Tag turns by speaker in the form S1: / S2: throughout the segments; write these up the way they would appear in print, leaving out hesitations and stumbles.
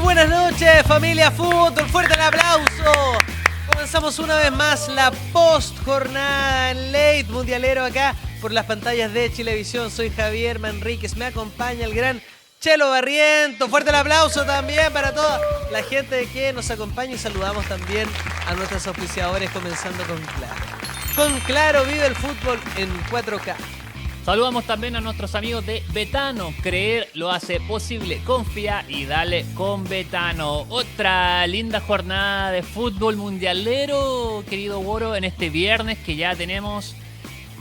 S1: buenas noches, familia fútbol. Fuerte el aplauso. Comenzamos una vez más la post-jornada en late mundialero acá por las pantallas de Chilevisión. Soy Javier Manríquez, me acompaña el gran Chelo Barriento. Fuerte el aplauso también para toda la gente que nos acompaña y saludamos también a nuestros auspiciadores, comenzando con Claro. Con Claro vive el fútbol en 4K.
S2: Saludamos también a nuestros amigos de Betano. Creer lo hace posible. Confía y dale con Betano. Otra linda jornada de fútbol mundialero, querido Goro, en este viernes que ya tenemos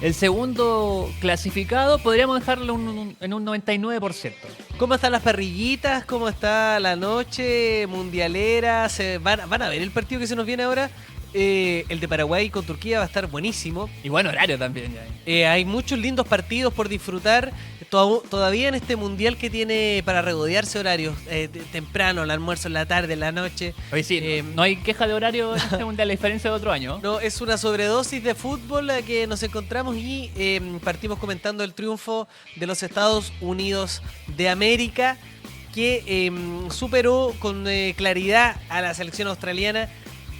S2: el segundo clasificado. Podríamos dejarlo en un 99%.
S1: ¿Cómo están las parrillitas? ¿Cómo está la noche mundialera? ¿Van a ver el partido que se nos viene ahora? El de Paraguay con Turquía va a estar buenísimo.
S2: Y buen horario también. Ya.
S1: Hay muchos lindos partidos por disfrutar. Todavía en este mundial que tiene para regodearse horarios. Temprano, el almuerzo, en la tarde, en la noche.
S2: Oye, sí, no hay queja de horario en este mundial, a diferencia de otro año.
S1: No, es una sobredosis de fútbol la que nos encontramos y partimos comentando el triunfo de los Estados Unidos de América, que superó con claridad a la selección australiana.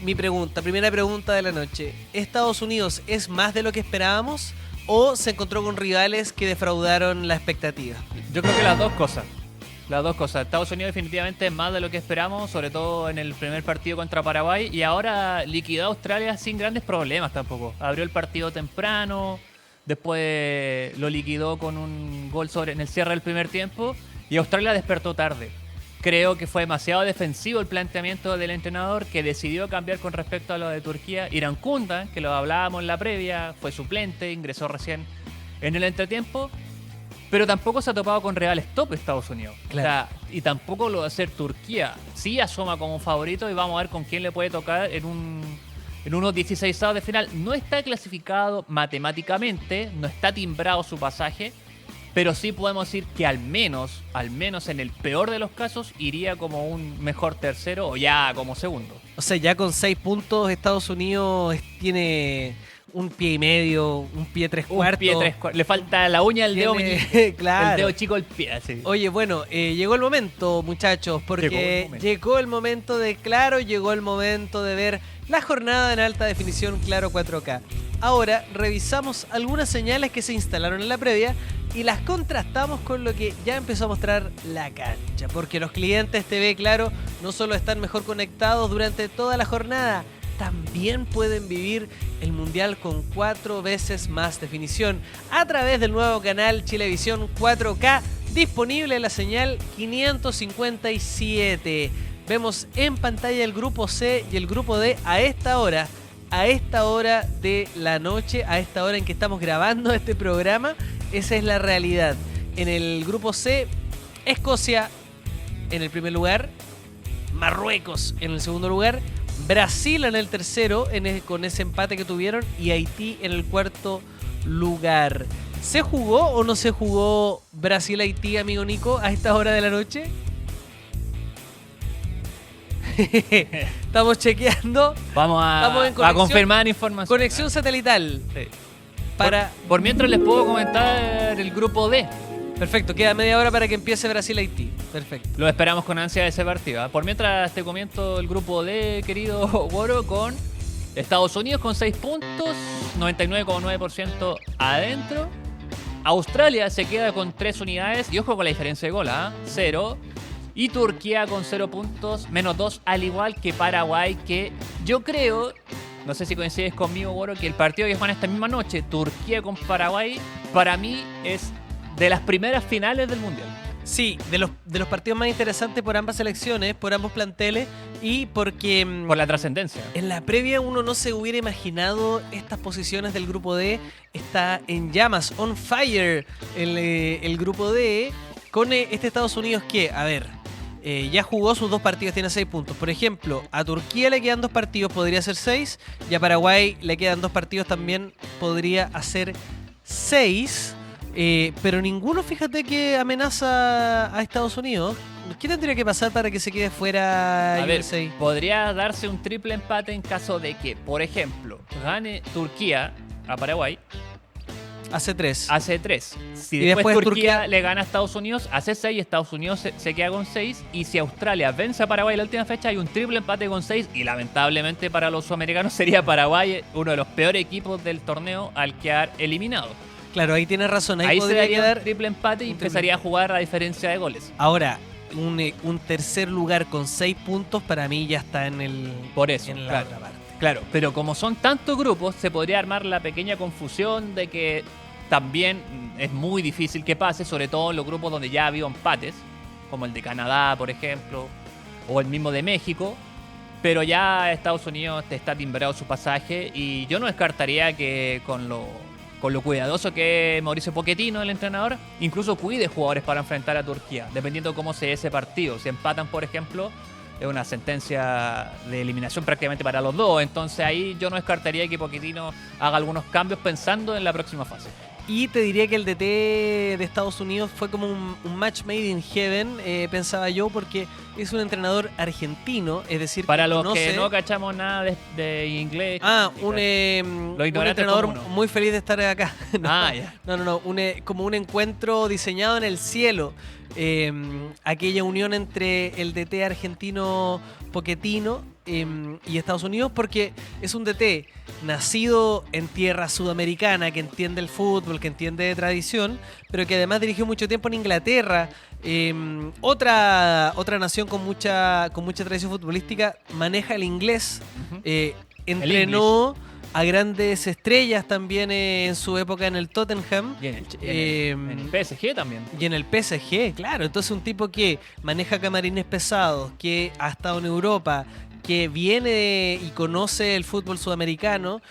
S1: Mi primera pregunta de la noche. ¿Estados Unidos es más de lo que esperábamos o se encontró con rivales que defraudaron la expectativa?
S2: Yo creo que las dos cosas. Las dos cosas. Estados Unidos definitivamente es más de lo que esperamos, sobre todo en el primer partido contra Paraguay. Y ahora liquidó a Australia sin grandes problemas tampoco. Abrió el partido temprano, después lo liquidó con un gol en el cierre del primer tiempo. Y Australia despertó tarde. Creo que fue demasiado defensivo el planteamiento del entrenador, que decidió cambiar con respecto a lo de Turquía. Iran Kundan, que lo hablábamos en la previa, fue suplente, ingresó recién en el entretiempo, pero tampoco se ha topado con rivales top Estados Unidos.
S1: Claro.
S2: O sea, y tampoco lo va a hacer Turquía. Sí asoma como favorito y vamos a ver con quién le puede tocar en unos 16avos de final. No está clasificado matemáticamente, no está timbrado su pasaje, pero sí podemos decir que al menos en el peor de los casos, iría como un mejor tercero o ya como segundo.
S1: O sea, ya con 6 puntos Estados Unidos tiene un pie y medio, un pie tres cuartos.
S2: Le falta la uña del dedo meñique.
S1: Claro.
S2: El dedo chico del pie. Así.
S1: Oye, bueno, llegó el momento, muchachos, porque llegó el momento de Claro, llegó el momento de ver la jornada en alta definición Claro 4K. Ahora revisamos algunas señales que se instalaron en la previa y las contrastamos con lo que ya empezó a mostrar la cancha, porque los clientes TV Claro no solo están mejor conectados durante toda la jornada, también pueden vivir el mundial con 4 veces más definición a través del nuevo canal Chilevisión 4K, disponible en la señal 557. Vemos en pantalla el grupo C y el grupo D a esta hora de la noche, a esta hora en que estamos grabando este programa. Esa es la realidad. En el grupo C, Escocia en el primer lugar, Marruecos en el segundo lugar, Brasil en el tercero con ese empate que tuvieron y Haití en el cuarto lugar. ¿Se jugó o no se jugó Brasil-Haití, amigo Nico, a esta hora de la noche? Estamos chequeando.
S2: Vamos a confirmar información.
S1: Conexión satelital.
S2: Sí.
S1: Por
S2: mientras les puedo comentar el grupo D.
S1: Perfecto, queda media hora para que empiece Brasil-Haití. Perfecto.
S2: Lo esperamos con ansia ese partido. Por mientras te comento el grupo D, querido Goro, con Estados Unidos con 6 puntos, 99,9% adentro. Australia se queda con 3 unidades y ojo con la diferencia de gol, 0. Y Turquía con 0 puntos, menos 2, al igual que Paraguay, que yo creo, no sé si coincides conmigo, Goro, que el partido que juegan esta misma noche, Turquía con Paraguay, para mí es de las primeras finales del Mundial.
S1: Sí, de los partidos más interesantes por ambas selecciones, por ambos planteles y porque...
S2: Por la trascendencia.
S1: En la previa uno no se hubiera imaginado estas posiciones del grupo D. Está en llamas, on fire el grupo D, con este Estados Unidos que, a ver... ya jugó sus 2 partidos, tiene 6 puntos. Por ejemplo, a Turquía le quedan 2 partidos, podría ser 6. Y a Paraguay le quedan 2 partidos, también podría hacer 6. Pero ninguno, fíjate, que amenaza a Estados Unidos. ¿Qué tendría que pasar para que se quede fuera USA?
S2: Podría darse un triple empate en caso de que, por ejemplo, gane Turquía a Paraguay
S1: Hace 3.
S2: Hace 3. Si
S1: Y
S2: después
S1: después
S2: Turquía
S1: Turquía
S2: le gana a Estados Unidos, hace 6 y Estados Unidos se queda con 6. Y si Australia vence a Paraguay en la última fecha, hay un triple empate con 6. Y lamentablemente para los sudamericanos sería Paraguay uno de los peores equipos del torneo al quedar eliminado.
S1: Claro, ahí tienes razón. Ahí
S2: Ahí se
S1: podría
S2: daría
S1: quedar
S2: un triple empate y
S1: un triple
S2: empezaría a jugar a diferencia de goles.
S1: Ahora, un tercer lugar con 6 puntos para mí ya está
S2: Por eso,
S1: en la
S2: claro.
S1: otra parte.
S2: Claro, pero como son tantos grupos, se podría armar la pequeña confusión de que también es muy difícil que pase, sobre todo en los grupos donde ya ha habido empates, como el de Canadá, por ejemplo, o el mismo de México, pero ya Estados Unidos te está timbrado su pasaje y yo no descartaría que con lo cuidadoso que es Mauricio Pochettino, el entrenador, incluso cuide jugadores para enfrentar a Turquía, dependiendo de cómo se dé ese partido. Si empatan, por ejemplo, es una sentencia de eliminación prácticamente para los dos. Entonces ahí yo no descartaría que Pochettino haga algunos cambios pensando en la próxima fase.
S1: Y te diría que el DT de Estados Unidos fue como un match made in heaven, pensaba yo, porque es un entrenador argentino, es decir,
S2: Para los que
S1: conoce-
S2: no cachamos nada de inglés.
S1: un
S2: ignorantes
S1: entrenador
S2: como uno.
S1: muy feliz de estar acá. No,
S2: Ah, ya.
S1: no, como un encuentro diseñado en el cielo. Aquella unión entre el DT argentino Pochettino y Estados Unidos, porque es un DT nacido en tierra sudamericana, que entiende el fútbol, que entiende de tradición, pero que además dirigió mucho tiempo en Inglaterra, otra nación con mucha tradición futbolística, maneja el inglés,
S2: Ujú.
S1: entrenó a grandes estrellas también en su época en el Tottenham.
S2: Y en el PSG también.
S1: Y en el PSG, claro. Entonces un tipo que maneja camarines pesados, que ha estado en Europa, que viene y conoce el fútbol sudamericano,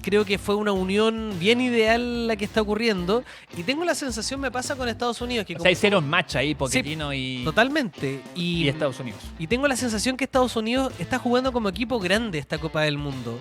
S1: creo que fue una unión bien ideal la que está ocurriendo. Y tengo la sensación, me pasa con Estados Unidos, que
S2: O sea, hicieron match ahí, Pochettino
S1: totalmente.
S2: y Estados Unidos.
S1: Y tengo la sensación que Estados Unidos está jugando como equipo grande esta Copa del Mundo.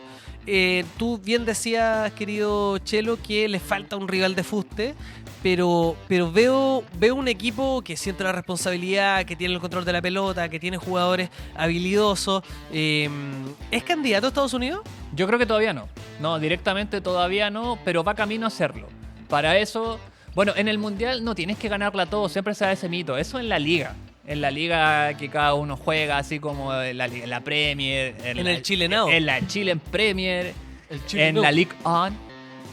S1: Tú bien decías, querido Chelo, que le falta un rival de fuste, pero veo un equipo que siente la responsabilidad, que tiene el control de la pelota, que tiene jugadores habilidosos. ¿Es candidato a Estados Unidos?
S2: Yo creo que todavía no. No, directamente todavía no, pero va camino a hacerlo. Para eso, bueno, en el Mundial no tienes que ganarla todo, siempre se da ese mito. Eso en la liga. En la liga que cada uno juega, así como en la Premier.
S1: En el Chilenao.
S2: En la Chilen Premier.
S1: El Chile
S2: En
S1: no.
S2: la League On.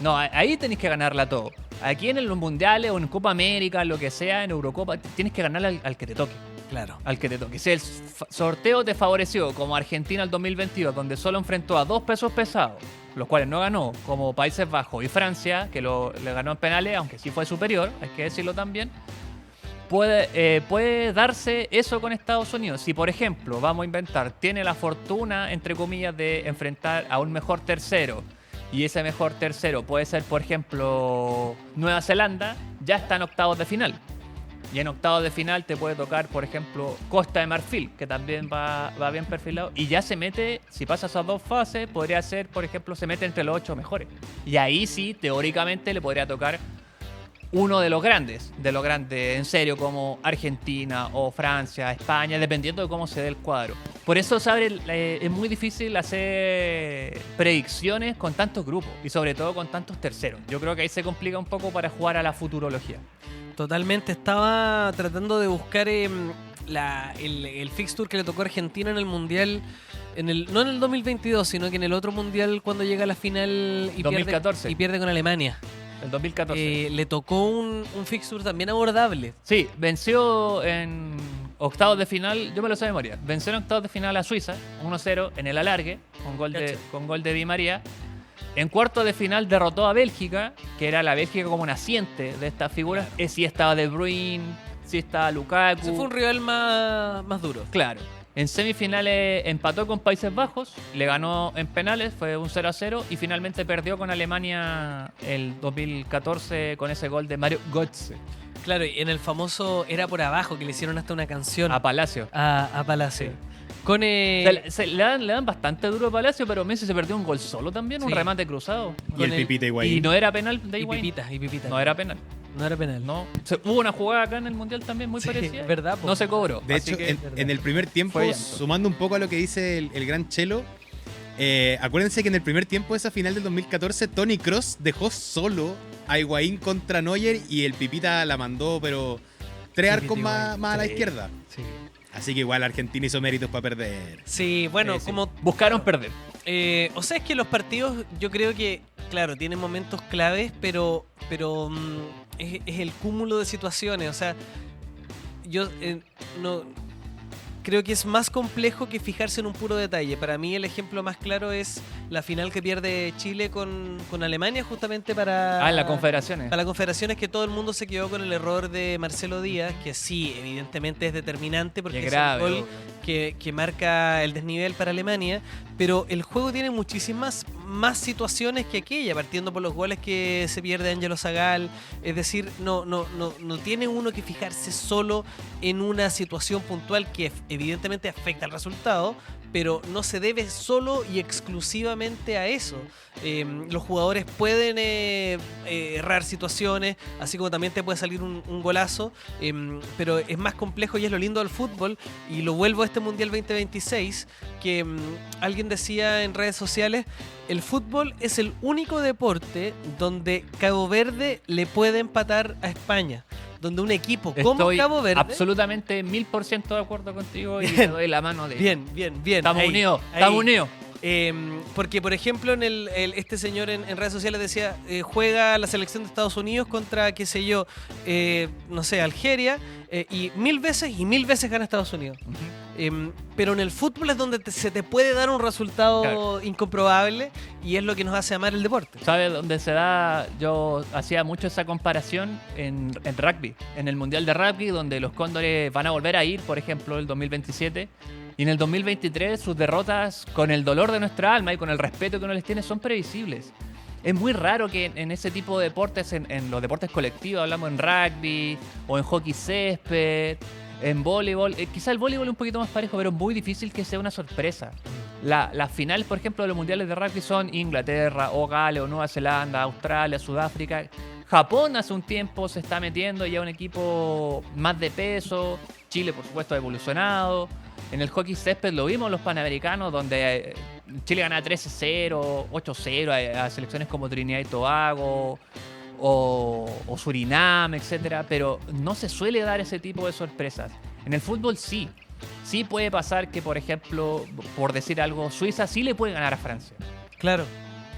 S2: No, ahí tenés que ganarla todo. Aquí en los mundiales o en Copa América, lo que sea, en Eurocopa, tienes que ganarle al que te toque.
S1: Claro.
S2: Al que te toque. Si el sorteo te favoreció, como Argentina el 2022, donde solo enfrentó a 2 pesos pesados, los cuales no ganó, como Países Bajos y Francia, que le ganó en penales, aunque sí fue superior, hay que decirlo también. Puede darse eso con Estados Unidos. Si, por ejemplo, vamos a inventar, tiene la fortuna, entre comillas, de enfrentar a un mejor tercero, y ese mejor tercero puede ser, por ejemplo, Nueva Zelanda, ya está en octavos de final. Y en octavos de final te puede tocar, por ejemplo, Costa de Marfil, que también va bien perfilado. Y ya se mete, si pasa esas dos fases, podría ser, por ejemplo, se mete entre los 8 mejores. Y ahí sí, teóricamente, le podría tocar uno de los grandes, en serio, como Argentina o Francia, España, dependiendo de cómo se dé el cuadro. Por eso, ¿sabes? Es muy difícil hacer predicciones con tantos grupos y sobre todo con tantos terceros. Yo creo que ahí se complica un poco para jugar a la futurología.
S1: Totalmente. Estaba tratando de buscar el fixture que le tocó a Argentina en el Mundial. No en el 2022, sino que en el otro Mundial cuando llega a la final y
S2: 2014.
S1: pierde con Alemania.
S2: El 2014.
S1: Le tocó un fixture también abordable.
S2: Sí, venció en octavos de final, yo me lo sé de memoria. Venció en octavos de final a Suiza, 1-0 en el alargue, con gol de Di María. En cuartos de final derrotó a Bélgica, que era la Bélgica como naciente de estas figuras. Sí estaba De Bruyne, sí estaba Lukaku.
S1: Ese fue un rival más duro.
S2: Claro. En semifinales empató con Países Bajos, le ganó en penales, fue un 0-0 y finalmente perdió con Alemania el 2014 con ese gol de Mario Götze.
S1: Claro, y en el famoso Era por abajo, que le hicieron hasta una canción
S2: A Palacio.
S1: a Palacio.
S2: Sí.
S1: Con
S2: Le dan bastante duro a Palacio, pero Messi se perdió un gol solo también, un
S1: Sí.
S2: remate cruzado.
S3: Y el Pipita Higuaín.
S2: Y no era penal de
S1: y
S2: Higuaín.
S1: Pipita.
S2: No era penal.
S1: No era penal.
S2: No. Hubo una jugada acá en el Mundial también muy
S1: Sí,
S2: parecida.
S1: verdad, po.
S2: No se cobró.
S3: De
S2: así
S3: hecho,
S2: que
S3: en el primer tiempo,
S2: fue llanto.
S3: sumando un poco a lo que dice el gran Chelo, Acuérdense que en el primer tiempo de esa final del 2014, Toni Kroos dejó solo a Higuaín contra Neuer y el Pipita la mandó, pero 3 arcos más a la izquierda.
S1: Sí.
S3: Así que igual Argentina hizo méritos para perder.
S1: Sí, bueno,
S2: Sí.
S1: como...
S2: Buscaron perder.
S1: O sea, es que los partidos yo creo que, claro, tienen momentos claves, pero es el cúmulo de situaciones. O sea, yo no creo que es más complejo que fijarse en un puro detalle. Para mí el ejemplo más claro es la final que pierde Chile con Alemania justamente para...
S2: En las confederaciones.
S1: Para las confederaciones, que todo el mundo se quedó con el error de Marcelo Díaz, que sí, evidentemente es determinante porque
S2: Y es
S1: es
S2: grave,
S1: el gol que marca el desnivel para Alemania, pero el juego tiene muchísimas más situaciones que aquella, partiendo por los goles que se pierde Ángelo Zagal. Es decir, no tiene uno que fijarse solo en una situación puntual que evidentemente afecta al resultado, pero no se debe solo y exclusivamente a eso. Los jugadores pueden errar situaciones, así como también te puede salir un golazo, pero es más complejo y es lo lindo del fútbol, y lo vuelvo a este Mundial 2026, que alguien decía en redes sociales, el fútbol es el único deporte donde Cabo Verde le puede empatar a España. Donde un equipo como
S2: Estoy
S1: Cabo Verde...
S2: absolutamente 1000% de acuerdo contigo y te doy la mano de...
S1: Bien.
S2: Estamos
S1: Ahí,
S2: unidos,
S1: ahí.
S2: estamos unidos.
S1: Porque, por ejemplo, en este señor en redes sociales decía, juega la selección de Estados Unidos contra, qué sé yo, no sé, Algeria, y mil veces gana Estados Unidos. Pero en el fútbol es donde se te puede dar un resultado incomprobable, y es lo que nos hace amar el deporte.
S2: ¿Sabes dónde se da? Yo hacía mucho esa comparación en rugby, en el Mundial de Rugby, donde los Cóndores van a volver a ir, por ejemplo, el 2027. Y en el 2023 sus derrotas, con el dolor de nuestra alma y con el respeto que uno les tiene, son previsibles. Es muy raro que en ese tipo de deportes, en los deportes colectivos, hablamos en rugby o en hockey césped, en voleibol, quizá el voleibol es un poquito más parejo, pero es muy difícil que sea una sorpresa. Las finales, por ejemplo, de los mundiales de rugby son Inglaterra o Gales o Nueva Zelanda, Australia, Sudáfrica. Japón hace un tiempo se está metiendo ya un equipo más de peso. Chile, por supuesto, ha evolucionado. En el hockey césped lo vimos los Panamericanos, donde Chile gana 13-0, 8-0 a selecciones como Trinidad y Tobago o Surinam, etcétera, pero no se suele dar ese tipo de sorpresas. En el fútbol sí. Sí puede pasar que, por ejemplo, por decir algo, Suiza sí le puede ganar a Francia.
S1: Claro.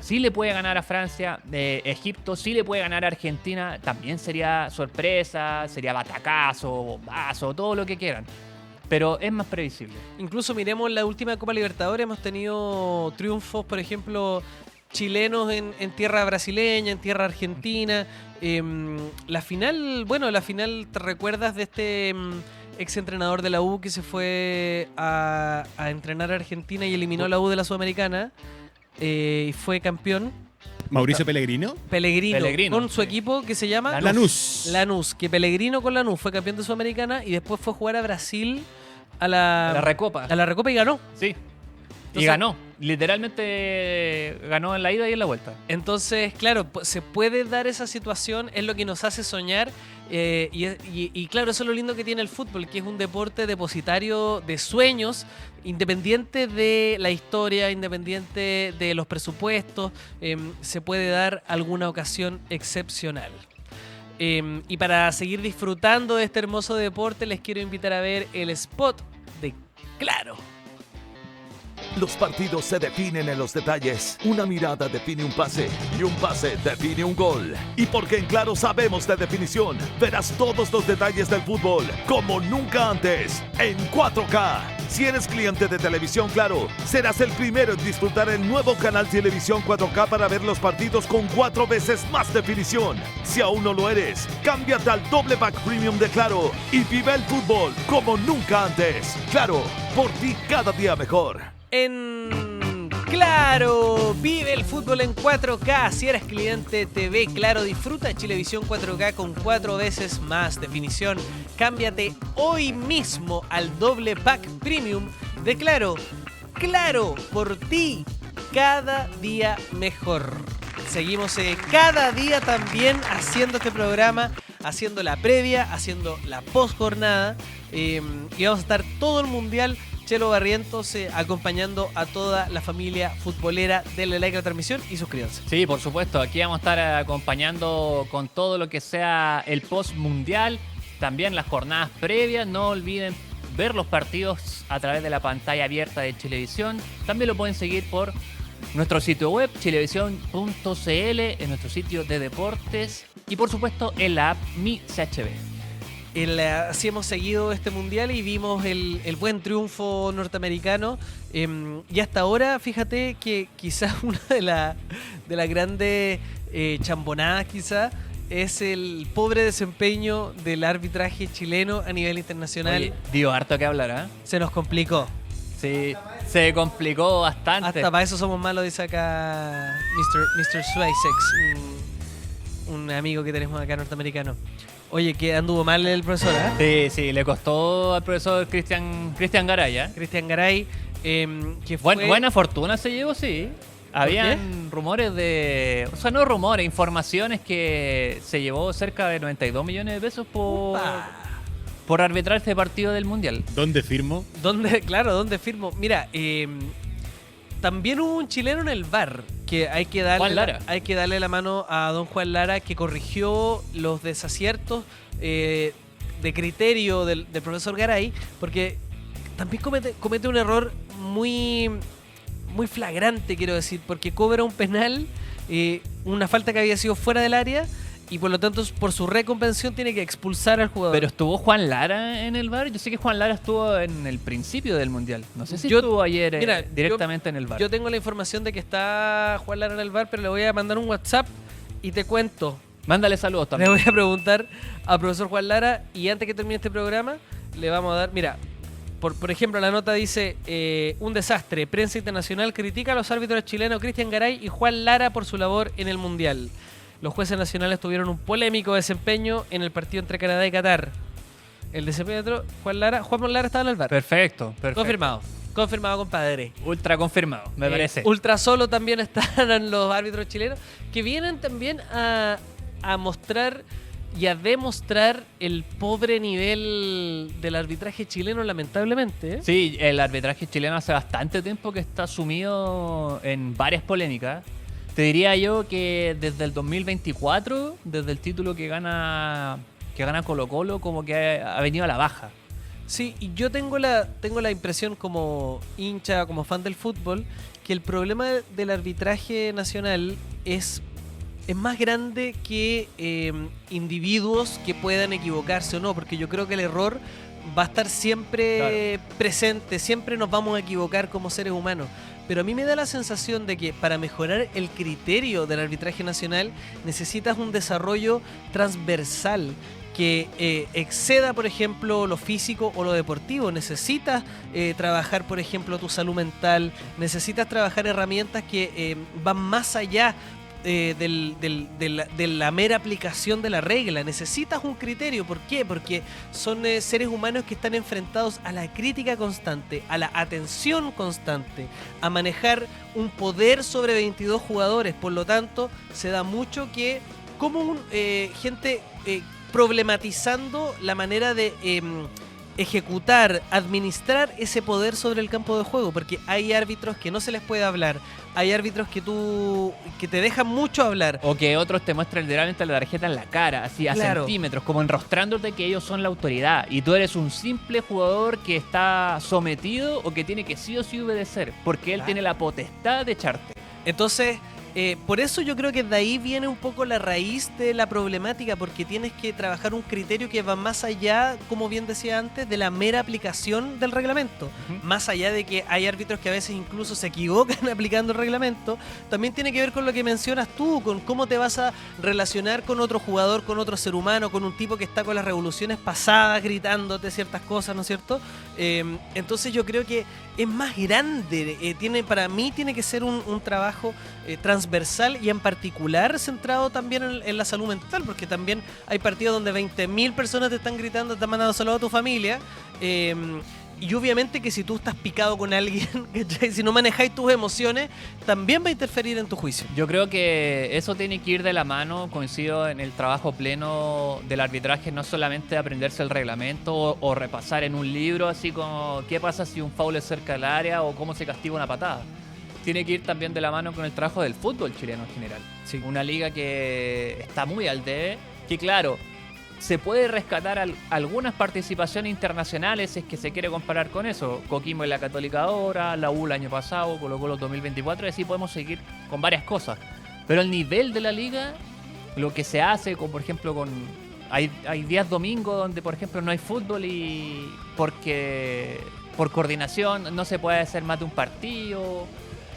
S2: Sí le puede ganar a Francia, Egipto sí le puede ganar a Argentina, también sería sorpresa, sería batacazo, bombazo, todo lo que quieran. Pero es más previsible.
S1: Incluso miremos la última Copa Libertadores, hemos tenido triunfos, por ejemplo, chilenos en tierra brasileña, en tierra argentina. La final, ¿te recuerdas de este exentrenador de la U que se fue a entrenar a Argentina y eliminó a la U de la Sudamericana? Y fue campeón.
S3: Mauricio Pellegrino.
S2: Pellegrino,
S1: con su equipo que se llama
S3: Lanús.
S1: Que Pellegrino con Lanús fue campeón de Sudamericana y después fue a jugar a Brasil a la
S2: Recopa.
S1: A la Recopa y ganó.
S2: Sí.
S1: Entonces,
S2: y ganó. Literalmente ganó en la ida y en la vuelta.
S1: Entonces, claro, se puede dar esa situación, es lo que nos hace soñar. Y claro, eso es lo lindo que tiene el fútbol, que es un deporte depositario de sueños, independiente de la historia, independiente de los presupuestos, se puede dar alguna ocasión excepcional. Y para seguir disfrutando de este hermoso deporte, les quiero invitar a ver el spot de Claro.
S4: Los partidos se definen en los detalles. Una mirada define un pase y un pase define un gol. Y porque en Claro sabemos de definición, verás todos los detalles del fútbol como nunca antes en 4K. Si eres cliente de Televisión Claro, serás el primero en disfrutar el nuevo canal Televisión 4K para ver los partidos con 4 veces más definición. Si aún no lo eres, cámbiate al doble pack premium de Claro y vive el fútbol como nunca antes. Claro, por ti cada día mejor.
S1: En Claro, vive el fútbol en 4K. Si eres cliente TV Claro, disfruta Chilevisión 4K con 4 veces más definición. Cámbiate hoy mismo al doble pack premium de Claro. Claro, por ti, cada día mejor. Seguimos cada día también haciendo este programa, haciendo la previa, haciendo la post jornada, y vamos a estar todo el mundial Chelo Barrientos acompañando a toda la familia futbolera. Denle like a la transmisión y suscríbanse.
S2: Sí, por supuesto. Aquí vamos a estar acompañando con todo lo que sea el post-mundial. También las jornadas previas. No olviden ver los partidos a través de la pantalla abierta de Chilevisión. También lo pueden seguir por nuestro sitio web, chilevisión.cl, en nuestro sitio de deportes y por supuesto en la app Mi CHB.
S1: Así hemos seguido este mundial y vimos el buen triunfo norteamericano. Y hasta ahora, fíjate que quizás una de las grandes chambonadas quizás es el pobre desempeño del arbitraje chileno a nivel internacional.
S2: Oye, dio harto que hablar, ¿eh?
S1: Se nos complicó.
S2: Sí, se complicó bastante.
S1: Hasta para eso somos malos, dice acá Mr. Swisex, un amigo que tenemos acá norteamericano. Oye, que anduvo mal el profesor, ¿eh?
S2: Sí, le costó al profesor Cristian Garay, ¿eh?
S1: Cristian Garay, que fue...
S2: Buena fortuna se llevó, sí. Habían rumores no rumores, informaciones que se llevó cerca de 92 millones de pesos por arbitrar este partido del Mundial.
S3: ¿Dónde firmo?
S1: ¿Dónde firmo? Mira, también hubo un chileno en el VAR que hay que darle la mano a don Juan Lara, que corrigió los desaciertos de criterio del profesor Garay, porque también comete un error muy flagrante, quiero decir, porque cobra un penal, una falta que había sido fuera del área, y por lo tanto por su reconvención tiene que expulsar al jugador.
S2: ¿Pero estuvo Juan Lara en el VAR? Yo sé que Juan Lara estuvo en el principio del Mundial. No sé si estuvo ayer directamente en el VAR.
S1: Yo tengo la información de que está Juan Lara en el VAR, pero le voy a mandar un WhatsApp y te cuento.
S2: Mándale saludos también.
S1: Le voy a preguntar al profesor Juan Lara, y antes que termine este programa le vamos a dar... Mira, por ejemplo, la nota dice: un desastre, prensa internacional critica a los árbitros chilenos Cristian Garay y Juan Lara por su labor en el Mundial. Los jueces nacionales tuvieron un polémico desempeño en el partido entre Canadá y Qatar. El desempeño de Juan Lara estaba en el VAR.
S2: Perfecto.
S1: Confirmado, compadre.
S2: Ultra confirmado, me parece.
S1: Ultra solo también están los árbitros chilenos, que vienen también a mostrar y a demostrar el pobre nivel del arbitraje chileno, lamentablemente.
S2: Sí, el arbitraje chileno hace bastante tiempo que está sumido en varias polémicas. Te diría yo que desde el 2024, desde el título que gana Colo-Colo, como que ha venido a la baja.
S1: Sí, y yo tengo la impresión como hincha, como fan del fútbol, que el problema del arbitraje nacional es más grande que individuos que puedan equivocarse o no, porque yo creo que el error va a estar siempre presente, siempre nos vamos a equivocar como seres humanos. Pero a mí me da la sensación de que para mejorar el criterio del arbitraje nacional necesitas un desarrollo transversal que exceda, por ejemplo, lo físico o lo deportivo. Necesitas trabajar, por ejemplo, tu salud mental, necesitas trabajar herramientas que van más allá de la mera aplicación de la regla. Necesitas un criterio. ¿Por qué? Porque son seres humanos que están enfrentados a la crítica constante, a la atención constante, a manejar un poder sobre 22 jugadores. Por lo tanto, se da mucho que como gente problematizando la manera de ejecutar, administrar ese poder sobre el campo de juego, porque hay árbitros que no se les puede hablar, hay árbitros que te dejan mucho hablar.
S2: O que otros te muestran literalmente la tarjeta en la cara, así a centímetros, como enrostrándote que ellos son la autoridad y tú eres un simple jugador que está sometido o que tiene que sí o sí obedecer, porque él tiene la potestad de echarte.
S1: Entonces, por eso yo creo que de ahí viene un poco la raíz de la problemática, porque tienes que trabajar un criterio que va más allá, como bien decía antes, de la mera aplicación del reglamento. Más allá de que hay árbitros que a veces incluso se equivocan aplicando el reglamento, también tiene que ver con lo que mencionas tú, con cómo te vas a relacionar con otro jugador, con otro ser humano, con un tipo que está con las revoluciones pasadas gritándote ciertas cosas, ¿no es cierto? Entonces yo creo que es más grande, para mí tiene que ser un trabajo transversal y en particular centrado también en la salud mental, porque también hay partidos donde 20.000 personas te están gritando, te están mandando saludos a tu familia, Y obviamente que si tú estás picado con alguien, ¿cachai? Si no manejáis tus emociones, también va a interferir en tu juicio.
S2: Yo creo que eso tiene que ir de la mano, coincido en el trabajo pleno del arbitraje, no solamente aprenderse el reglamento o repasar en un libro así como qué pasa si un foul es cerca del área o cómo se castiga una patada. Tiene que ir también de la mano con el trabajo del fútbol chileno en general.
S1: Sí.
S2: Una liga que está muy al debe, que claro, se puede rescatar algunas participaciones internacionales si es que se quiere comparar con eso. Coquimbo y la Católica ahora, la U el año pasado, Colo-Colo 2024, y así podemos seguir con varias cosas. Pero el nivel de la liga, lo que se hace, por ejemplo, hay días domingos donde, por ejemplo, no hay fútbol y porque por coordinación no se puede hacer más de un partido.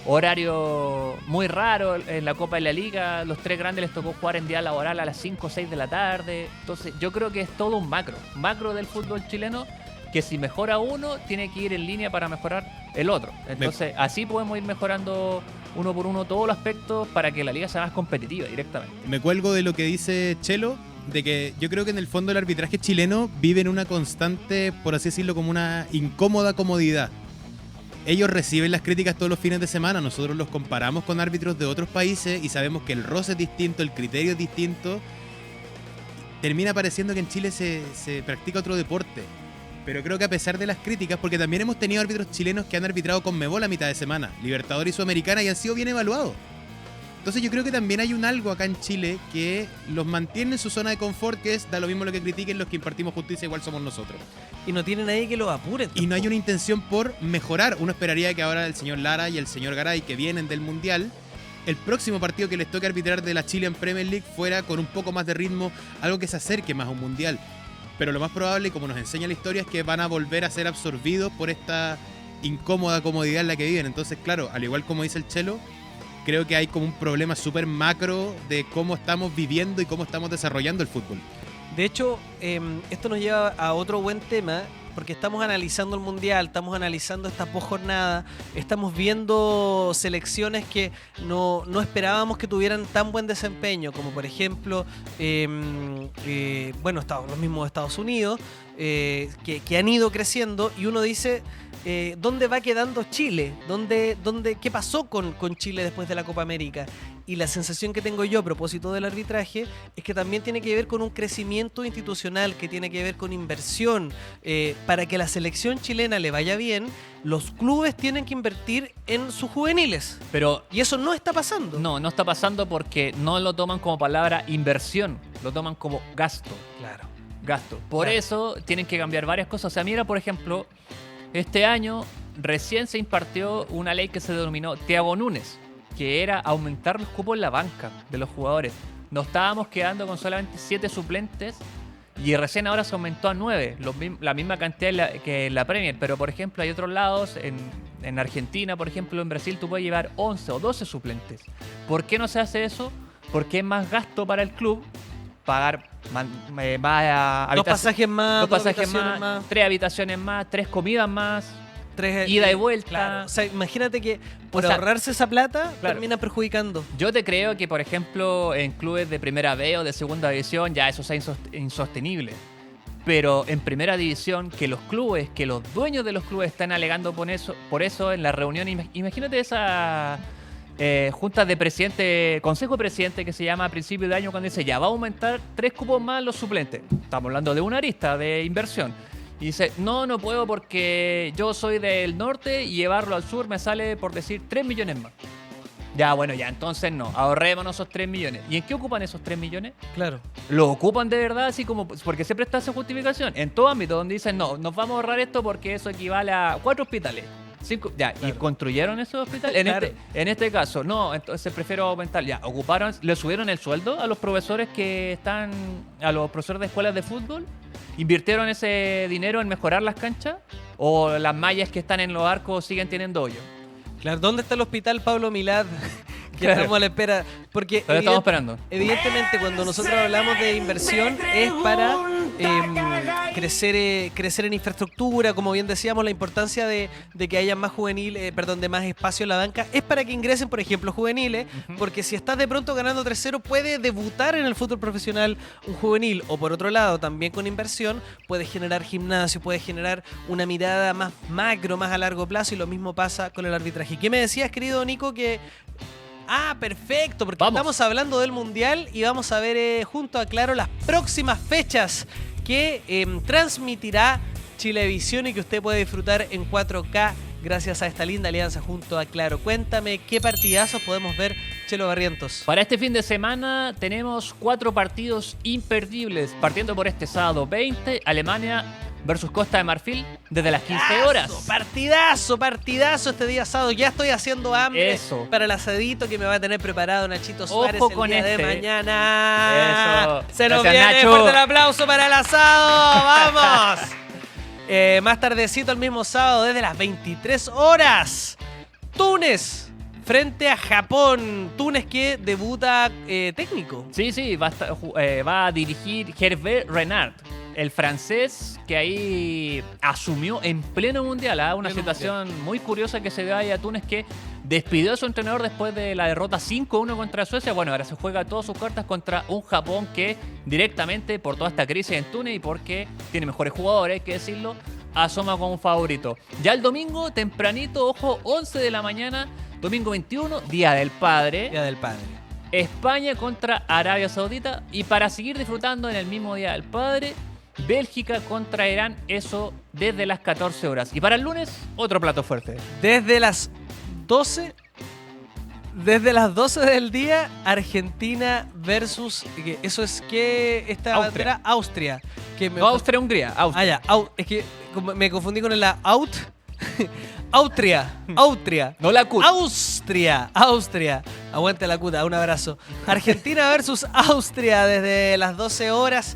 S2: Horario muy raro en la Copa de la Liga. Los 3 grandes les tocó jugar en día laboral a las 5 o 6 de la tarde. Entonces yo creo que es todo un macro del fútbol chileno, que si mejora uno, tiene que ir en línea para mejorar el otro. Entonces así podemos ir mejorando uno por uno todos los aspectos para que la liga sea más competitiva directamente.
S3: Me cuelgo de lo que dice Chelo, de que yo creo que en el fondo el arbitraje chileno vive en una constante, por así decirlo, como una incómoda comodidad. Ellos reciben las críticas todos los fines de semana, nosotros los comparamos con árbitros de otros países y sabemos que el roce es distinto, el criterio es distinto. Termina pareciendo que en Chile se practica otro deporte. Pero creo que a pesar de las críticas, porque también hemos tenido árbitros chilenos que han arbitrado Conmebol a mitad de semana, Libertadores y Sudamericana, y han sido bien evaluados. Entonces yo creo que también hay un algo acá en Chile que los mantiene en su zona de confort, que es, da lo mismo lo que critiquen, los que impartimos justicia igual somos nosotros.
S1: Y no tiene nadie que los apure.
S3: Y no hay una intención por mejorar. Uno esperaría que ahora el señor Lara y el señor Garay, que vienen del Mundial, el próximo partido que les toque arbitrar de la Chilean Premier League fuera con un poco más de ritmo, algo que se acerque más a un Mundial. Pero lo más probable, como nos enseña la historia, es que van a volver a ser absorbidos por esta incómoda comodidad en la que viven. Entonces, claro, al igual como dice el Chelo, creo que hay como un problema súper macro de cómo estamos viviendo y cómo estamos desarrollando el fútbol.
S1: De hecho, esto nos lleva a otro buen tema, porque estamos analizando el Mundial, estamos analizando esta posjornada, estamos viendo selecciones que no esperábamos que tuvieran tan buen desempeño, como por ejemplo, los mismos Estados Unidos, que han ido creciendo, y uno dice, ¿dónde va quedando Chile? ¿Qué pasó con Chile después de la Copa América? Y la sensación que tengo yo a propósito del arbitraje es que también tiene que ver con un crecimiento institucional, que tiene que ver con inversión. Para que la selección chilena le vaya bien, los clubes tienen que invertir en sus juveniles. Y eso no está pasando.
S2: No está pasando porque no lo toman como palabra inversión, lo toman como gasto.
S1: Claro.
S2: Gasto. Por eso tienen que cambiar varias cosas. O sea, mira, por ejemplo, este año recién se impartió una ley que se denominó Thiago Núñez, que era aumentar los cupos en la banca de los jugadores. Nos estábamos quedando con solamente 7 suplentes y recién ahora se aumentó a 9, la misma cantidad que en la Premier. Pero, por ejemplo, hay otros lados, en Argentina, por ejemplo, en Brasil, tú puedes llevar 11 o 12 suplentes. ¿Por qué no se hace eso? Porque es más gasto para el club pagar
S1: dos pasajes más,
S2: 3 habitaciones más, 3 comidas más,
S1: 3
S2: ida y vuelta.
S1: Claro. O sea, imagínate que por
S2: O sea,
S1: ahorrarse esa plata,
S2: claro,
S1: termina perjudicando.
S2: Yo te creo que, por ejemplo, en clubes de primera B o de segunda división ya eso sea insostenible. Pero en primera división, que los dueños de los clubes están alegando por eso en la reunión. Imagínate esa junta de presidente, consejo de presidente que se llama a principio de año, cuando dice ya va a aumentar 3 cupos más los suplentes. Estamos hablando de una arista de inversión. Y dice, no puedo porque yo soy del norte y llevarlo al sur me sale, por decir, 3 millones más. Ya, bueno, ya, entonces no, ahorrémonos esos 3 millones. ¿Y en qué ocupan esos 3 millones?
S1: Claro.
S2: ¿Lo ocupan de verdad así como porque siempre está esa justificación? En todo ámbito donde dicen, no, nos vamos a ahorrar esto porque eso equivale a 4 hospitales. 5, ya, claro. ¿Y construyeron esos hospitales?
S1: Claro.
S2: En este caso, no, entonces prefiero aumentar. Ya, le subieron el sueldo a los profesores a los profesores de escuelas de fútbol. ¿Invirtieron ese dinero en mejorar las canchas? ¿O las mallas que están en los arcos siguen teniendo hoyo?
S1: Claro, ¿dónde está el hospital Pablo Milad? que estamos a la espera. Porque
S2: Todavía estamos esperando.
S1: evidentemente cuando nosotros hablamos de inversión es para crecer en infraestructura, como bien decíamos, la importancia de que haya más juveniles, de más espacio en la banca, es para que ingresen, por ejemplo, juveniles, porque si estás de pronto ganando 3-0, puede debutar en el fútbol profesional un juvenil, o por otro lado, también con inversión, puedes generar gimnasio, puedes generar una mirada más macro, más a largo plazo, y lo mismo pasa con el arbitraje. ¿Qué me decías, querido Nico, que... perfecto, porque estamos hablando del Mundial y vamos a ver junto a Claro las próximas fechas que transmitirá Chilevisión y que usted puede disfrutar en 4K gracias a esta linda alianza junto a Claro. Cuéntame qué partidazos podemos ver, Chelo Barrientos.
S2: Para este fin de semana tenemos 4 partidos imperdibles, partiendo por este sábado 20, Alemania versus Costa de Marfil desde las 15 horas.
S1: Partidazo este día sábado. Ya estoy haciendo hambre para el asadito que me va a tener preparado Nachito Suárez el día de mañana.
S2: Eso.
S1: Se nos
S2: Gracias,
S1: viene
S2: Nacho.
S1: fuerte el aplauso para el asado. ¡Vamos! Más tardecito el mismo sábado desde las 23 horas. Túnez frente a Japón. Túnez que debuta técnico.
S2: Sí, va a dirigir Hervé Renard, el francés que ahí asumió en pleno mundial. Una situación muy curiosa que se dio ahí a Túnez, que despidió a su entrenador después de la derrota 5-1 contra Suecia. Bueno, ahora se juega todas sus cartas contra un Japón que directamente, por toda esta crisis en Túnez y porque tiene mejores jugadores, hay que decirlo, asoma como un favorito. Ya el domingo, tempranito, ojo, 11 de la mañana, domingo 21, Día del Padre.
S1: Día del Padre.
S2: España contra Arabia Saudita. Y para seguir disfrutando en el mismo Día del Padre, Bélgica contra Irán, eso desde las 14 horas. Y para el lunes, otro plato fuerte.
S1: Desde las 12 del día, Argentina versus... ¿Eso es qué? Esta
S2: Austria.
S1: bandera, Austria.
S2: Austria-Hungría.
S1: Ya. Es que me confundí con la Austria.
S2: No la CUT.
S1: Austria. Aguante la cuta, un abrazo. Argentina versus Austria desde las 12 horas.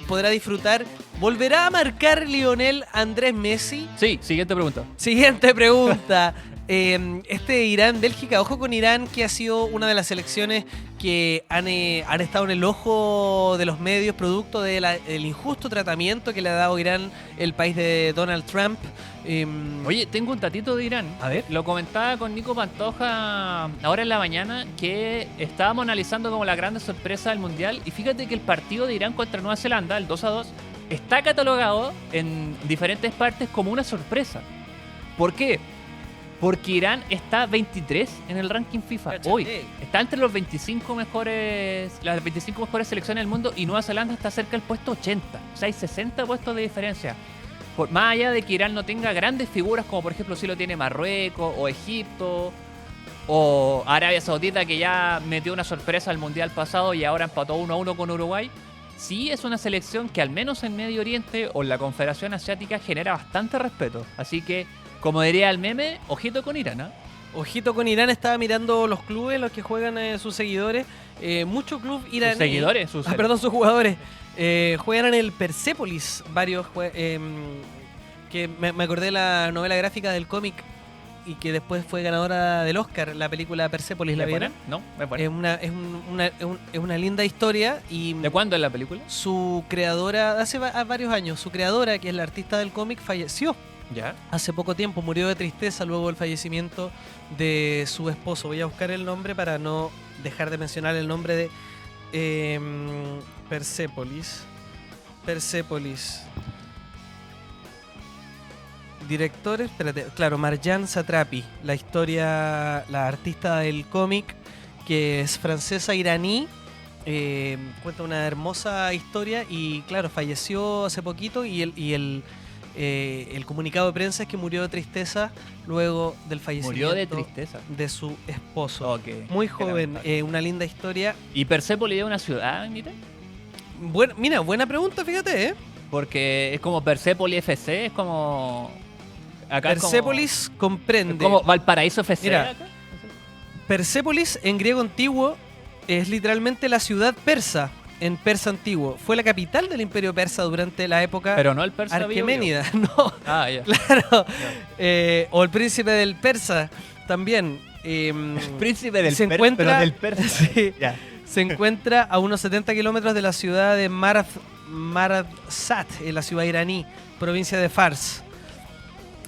S1: Podrá disfrutar. ¿Volverá a marcar Lionel Andrés Messi?
S2: Sí, siguiente pregunta.
S1: Siguiente pregunta. Irán-Bélgica, ojo con Irán, que ha sido una de las selecciones que han estado en el ojo de los medios producto del injusto tratamiento que le ha dado Irán, el país de Donald Trump.
S2: Oye, tengo un datito de Irán.
S1: A ver.
S2: Lo comentaba con Nico Pantoja ahora en la mañana, que estábamos analizando como la gran sorpresa del Mundial. Y fíjate que el partido de Irán contra Nueva Zelanda, el 2-2, está catalogado en diferentes partes como una sorpresa. ¿Por qué? Porque Irán está 23 en el ranking FIFA.
S1: Cáchate.
S2: Hoy está entre las 25 mejores selecciones del mundo, y Nueva Zelanda está cerca del puesto 80. O sea, hay 60 puestos de diferencia. Más allá de que Irán no tenga grandes figuras, como por ejemplo si lo tiene Marruecos o Egipto o Arabia Saudita, que ya metió una sorpresa al Mundial pasado y ahora empató 1-1 con Uruguay, sí es una selección que al menos en Medio Oriente o en la Confederación Asiática genera bastante respeto. Así que, como diría el meme, ojito con Irán, ¿eh?
S1: Ojito con Irán, estaba mirando los clubes, los que juegan sus seguidores. Muchos clubes iraníes.
S2: ¿Sus seguidores?
S1: Sus jugadores. Juegan en el Persepolis, varios. Que me acordé de la novela gráfica del cómic y que después fue ganadora del Oscar, la película Persepolis. ¿La vieron?
S2: No, me buena.
S1: Es una linda historia. Y
S2: ¿De cuándo es la película?
S1: Su creadora, hace varios años, su creadora, que es la artista del cómic, falleció.
S2: Ya.
S1: Hace poco tiempo, murió de tristeza luego del fallecimiento de su esposo. Voy a buscar el nombre para no dejar de mencionar el nombre de Persepolis. Directores, espérate, claro, Marjane Satrapi, la artista del cómic, que es francesa iraní. Cuenta una hermosa historia y claro, falleció hace poquito y el comunicado de prensa es que murió de tristeza luego del fallecimiento.
S2: Murió de tristeza.
S1: De su esposo.
S2: Ok.
S1: Muy joven, una linda historia.
S2: ¿Y Persépolis es una ciudad, Mira?
S1: Mira, buena pregunta, fíjate,
S2: Porque es como Persépolis FC, es como... Acá
S1: Persépolis comprende...
S2: es como Valparaíso FC.
S1: Mira,
S2: acá.
S1: Persépolis en griego antiguo es literalmente la ciudad persa. En persa antiguo. Fue la capital del imperio persa durante la época
S2: Pero no el persa
S1: Arqueménida. No,
S2: Ah, ya.
S1: claro.
S2: Ya.
S1: O el príncipe del persa también.
S2: Príncipe del
S1: se
S2: pero
S1: encuentra,
S2: del Persa.
S1: sí,
S2: Ya.
S1: se encuentra a unos 70 kilómetros de la ciudad de Marazat, en la ciudad iraní, provincia de Fars.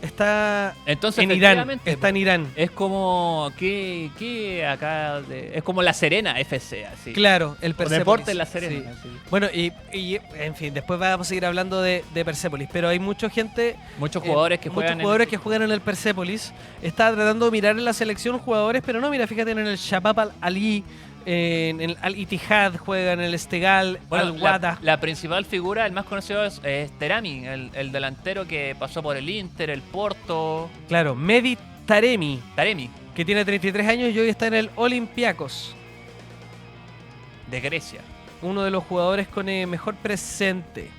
S1: Está
S2: Entonces,
S1: en Irán.
S2: efectivamente,
S1: Está en Irán.
S2: Es como ¿qué acá es como La Serena FC, así.
S1: Claro, el
S2: O
S1: Persepolis.
S2: Deportes La Serena.
S1: Sí.
S2: así.
S1: Bueno, y en fin, después vamos a seguir hablando de Persepolis, pero hay mucha gente,
S2: Muchos jugadores que juegan
S1: que juegan en el Persepolis. Estaba tratando de mirar en la selección jugadores, pero no, mira, fíjate en el Shabab Al-Ali, en el Al-Ittihad juegan, en el Esteghlal,
S2: Bueno,
S1: Al-Wada.
S2: la principal figura, el más conocido es Terami, el delantero que pasó por el Inter, el Porto.
S1: Claro, Mehdi Taremi,
S2: Taremi,
S1: que tiene 33 años y hoy está en el Olympiacos.
S2: de Grecia.
S1: Uno de los jugadores con mejor presente.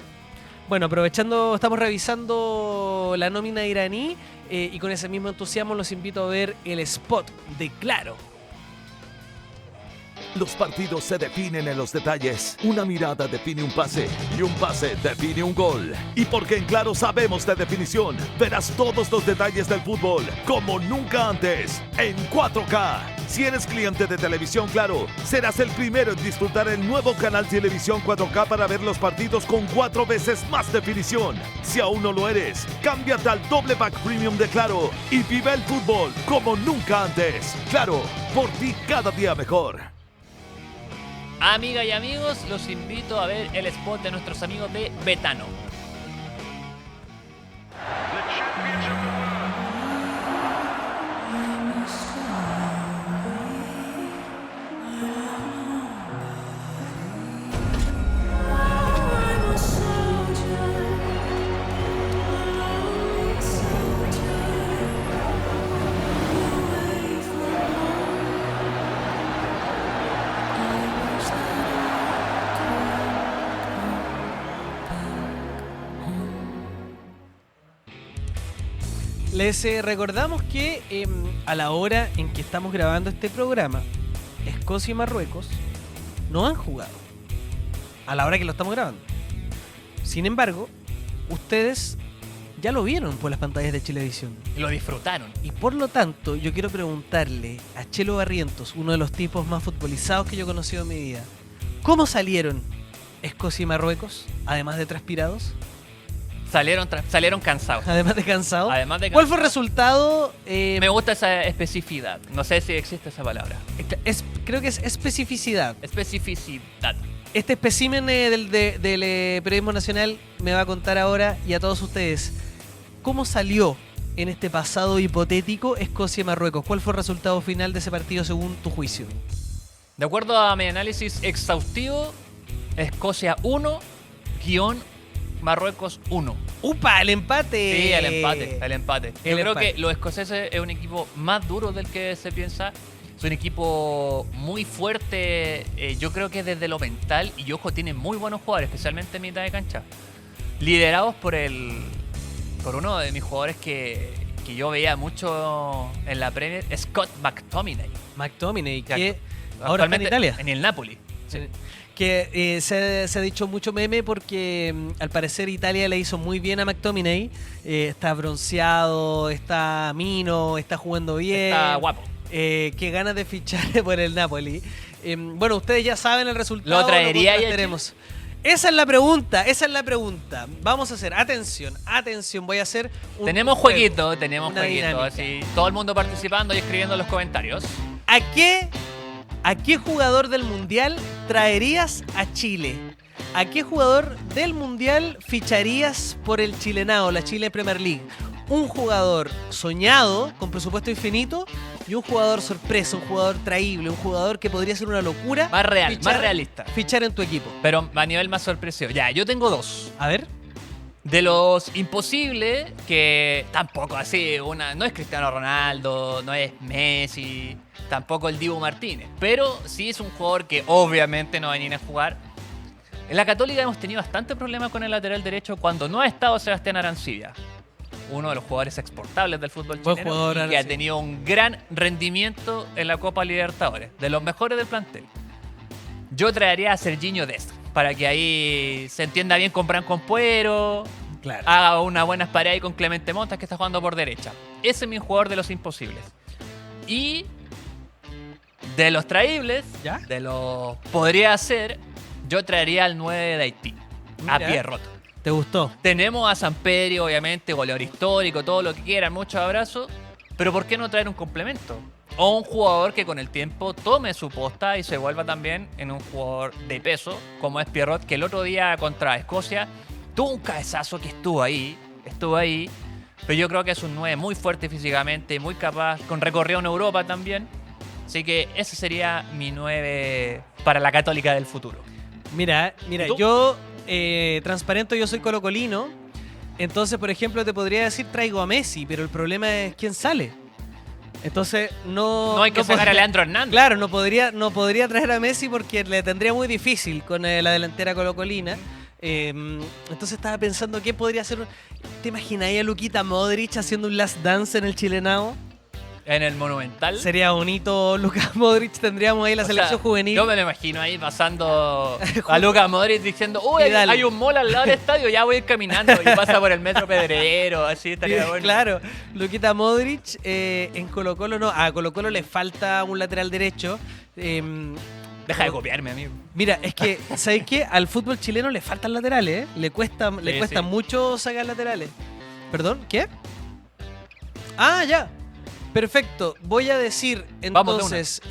S1: Bueno, aprovechando, estamos revisando la nómina iraní y con ese mismo entusiasmo los invito a ver el spot de Claro.
S4: Los partidos se definen en los detalles. Una mirada define un pase y un pase define un gol. Y porque en Claro sabemos de definición, verás todos los detalles del fútbol como nunca antes en 4K. Si eres cliente de Televisión Claro, serás el primero en disfrutar el nuevo canal Televisión 4K para ver los partidos con 4 veces más definición. Si aún no lo eres, cámbiate al doble pack premium de Claro y vive el fútbol como nunca antes. Claro, por ti cada día mejor.
S2: Amigas y amigos, los invito a ver el spot de nuestros amigos de Betano.
S1: Les recordamos que a la hora en que estamos grabando este programa, Escocia y Marruecos no han jugado. A la hora que lo estamos grabando. Sin embargo, ustedes ya lo vieron por las pantallas de Chilevisión.
S2: Y lo disfrutaron.
S1: Y por lo tanto, yo quiero preguntarle a Chelo Barrientos, uno de los tipos más futbolizados que yo he conocido en mi vida, ¿cómo salieron Escocia y Marruecos, además de transpirados?
S2: Salieron cansados.
S1: Además de cansados.
S2: Además de
S1: ¿Cuál fue el
S2: cansados.
S1: resultado?
S2: Me gusta esa especificidad. No sé si existe esa palabra.
S1: Creo que es especificidad.
S2: Especificidad.
S1: Este espécimen del periodismo nacional me va a contar ahora y a todos ustedes cómo salió en este pasado hipotético Escocia y Marruecos. ¿Cuál fue el resultado final de ese partido según tu juicio?
S2: De acuerdo a mi análisis exhaustivo, Escocia 1, Marruecos 1.
S1: ¡Upa! ¡El empate!
S2: Sí, el empate. Yo
S1: El
S2: creo
S1: empate.
S2: que los escoceses es un equipo más duro del que se piensa. Es un equipo muy fuerte, yo creo que desde lo mental, y ojo, tienen muy buenos jugadores, especialmente en mitad de cancha. Liderados por uno de mis jugadores que yo veía mucho en la Premier, Scott McTominay.
S1: McTominay,
S2: Ya,
S1: que ahora está en
S2: actualmente
S1: Italia.
S2: En el Napoli. Sí.
S1: Que se ha dicho mucho meme porque al parecer Italia le hizo muy bien a McTominay. Está bronceado, está mino, está jugando bien.
S2: Está guapo.
S1: Qué ganas de fichar por el Napoli. Bueno, ustedes ya saben el resultado.
S2: ¿Lo traería ya,
S1: tenemos. Esa es la pregunta. Vamos a hacer, atención, voy a hacer un
S2: Tenemos
S1: juego,
S2: jueguito,
S1: una dinámica.
S2: así. Todo el mundo participando y escribiendo en los comentarios.
S1: ¿A qué jugador del Mundial traerías a Chile? ¿A qué jugador del Mundial ficharías por el Chilenao, la Chile Premier League? Un jugador soñado, con presupuesto infinito, y un jugador sorpresa, un jugador traíble, un jugador que podría ser una locura.
S2: Más real, más realista.
S1: Fichar en tu equipo.
S2: Pero a nivel más sorpresivo. Ya, yo tengo dos.
S1: A ver.
S2: De los imposibles, que tampoco así, no es Cristiano Ronaldo, no es Messi, tampoco el Dibu Martínez, pero sí es un jugador que obviamente no va a venir a jugar. En la Católica hemos tenido bastante problemas con el lateral derecho cuando no ha estado Sebastián Arancibia, uno de los jugadores exportables del fútbol
S1: Buen
S2: chileno,
S1: jugador,
S2: y que ha
S1: Arancibia.
S2: tenido un gran rendimiento en la Copa Libertadores, de los mejores del plantel. Yo traería a Serginho Dest, para que ahí se entienda bien con Branco Puero,
S1: Claro.
S2: haga unas buenas paredes ahí con Clemente Montas, que está jugando por derecha. Ese es mi jugador de los imposibles. Y De los traíbles,
S1: ¿Ya?
S2: de los podría ser, yo traería al 9 de Haití, a
S1: Mira.
S2: pie roto.
S1: ¿Te gustó?
S2: Tenemos a Samperi, obviamente, goleador histórico, todo lo que quieran, muchos abrazos, pero ¿por qué no traer un complemento? O un jugador que con el tiempo tome su posta y se vuelva también en un jugador de peso, como es Pierrot, que el otro día contra Escocia tuvo un cabezazo que estuvo ahí, pero yo creo que es un 9 muy fuerte físicamente, muy capaz, con recorrido en Europa también. Así que ese sería mi 9 para la Católica del futuro.
S1: Mira,
S2: ¿Y tú?
S1: yo transparento, yo soy colocolino. Entonces, por ejemplo, te podría decir traigo a Messi, pero el problema es quién sale. Entonces, no...
S2: No hay que sacar a
S1: podría-
S2: Leandro Hernández.
S1: Claro, no podría traer a Messi porque le tendría muy difícil con la delantera colocolina. Entonces estaba pensando quién podría ser... ¿Te imagináis a Luquita Modric haciendo un last dance en el Chilenao?
S2: En el Monumental.
S1: Sería bonito, Lucas Modric, tendríamos ahí la
S2: O sea,
S1: selección juvenil.
S2: Yo me lo imagino ahí pasando a Lucas Modric diciendo, uy,
S1: Y dale.
S2: hay un mall al lado del estadio, ya voy a ir caminando. Y pasa por el metro Pedrero, así estaría bueno.
S1: Claro, Luquita Modric en Colo-Colo no. A Colo-Colo le falta un lateral derecho.
S2: Deja de copiarme, amigo.
S1: Mira, es que, ¿sabes qué? Al fútbol chileno le faltan laterales, ¿eh? Le cuesta
S2: sí.
S1: mucho sacar laterales. ¿Perdón? ¿Qué? Ah, ya. Perfecto. Voy a decir
S2: Vamos de
S1: entonces,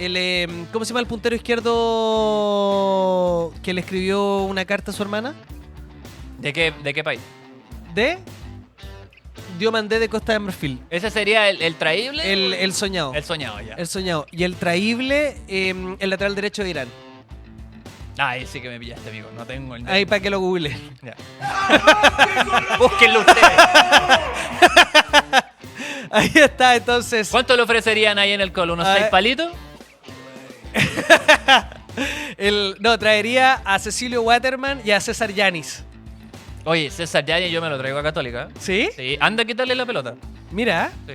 S1: ¿cómo se llama el puntero izquierdo que le escribió una carta a su hermana?
S2: ¿De qué país?
S1: De Diomandé de Costa de Marfil.
S2: ¿Ese sería el traíble?
S1: El soñado.
S2: El soñado, ya.
S1: El soñado. Y el traíble, el lateral derecho de Irán.
S2: Ahí sí que me pillaste, amigo. No tengo el nombre.
S1: Ahí para que lo google.
S2: Ya. Búsquenlo ustedes.
S1: Ahí está, entonces.
S2: ¿Cuánto le ofrecerían ahí en el Colo? ¿Unos
S1: Ah,
S2: 6 palitos?
S1: No, traería a Cecilio Waterman y a César Yanis.
S2: Oye, César Yáñez yo me lo traigo a Católica.
S1: ¿Sí?
S2: Sí, anda a quitarle la pelota.
S1: Mira,
S2: Sí.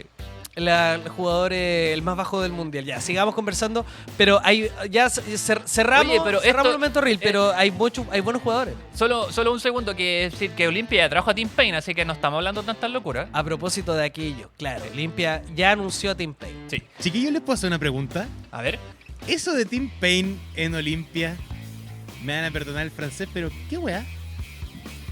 S1: el jugador el más bajo del mundial. Ya, sigamos conversando. Pero hay ya cerramos,
S2: Oye, pero
S1: cerramos
S2: esto-
S1: el momento reel, pero hay buenos jugadores.
S2: Solo un segundo, que decir que Olimpia ya trajo a Tim Payne, así que no estamos hablando tantas locuras.
S1: A propósito de aquello, claro, Olimpia ya anunció a Tim Payne.
S2: Sí.
S3: Chiquillos, ¿les puedo hacer una pregunta?
S2: A ver.
S3: Eso de Tim Payne en Olimpia, me van a perdonar el francés, pero ¿qué weá?